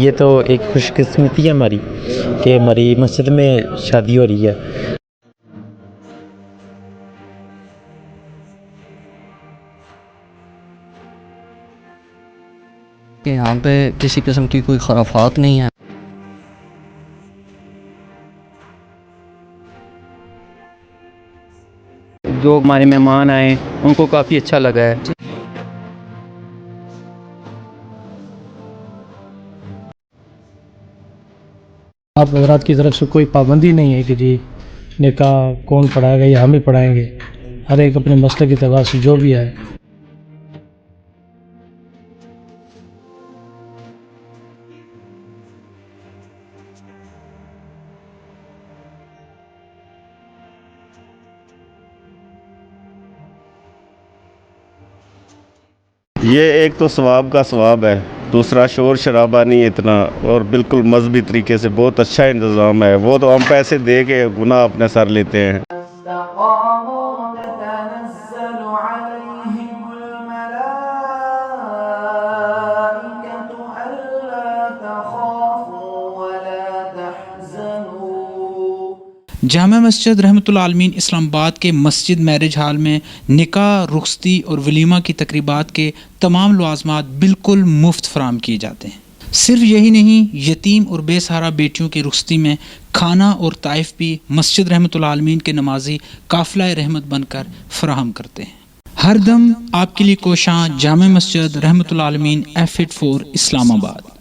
ये तो एक खुशकिस्मती है हमारी कि हमारी मस्जिद में शादी हो रही है। कि यहाँ पे किसी किस्म की कोई खराफात नहीं है। जो हमारे मेहमान आए उनको काफ़ी अच्छा लगा है। आप हजरात की तरफ से कोई पाबंदी नहीं है कि जी निकाह कौन पढ़ाएगा या हम ही पढ़ाएंगे। हर एक अपने मसले की तबाह से जो भी है। ये एक तो सवाब का सवाब है, दूसरा शोर शराबा नहीं इतना, और बिल्कुल मजहबी तरीके से बहुत अच्छा इंतज़ाम है। वो तो हम पैसे दे के गुनाह अपने सर लेते हैं। जामा मस्जिद रहमतुल आलमीन इस्लामाबाद के मस्जिद मैरिज हाल में निकाह, रुखसती और वलीमा की तकरीबात के तमाम लवाज़मात बिल्कुल मुफ्त फराम किए जाते हैं। सिर्फ यही नहीं, यतीम और बेसहारा बेटियों की रुखसती में खाना और ताइफ भी मस्जिद रहमतुल आलमीन के नमाजी काफ़िला रहमत बनकर फराहम करते हैं। हर दम आपके लिए कोशां जामा मस्जिद रहमतुल आलमीन F84 इस्लामाबाद।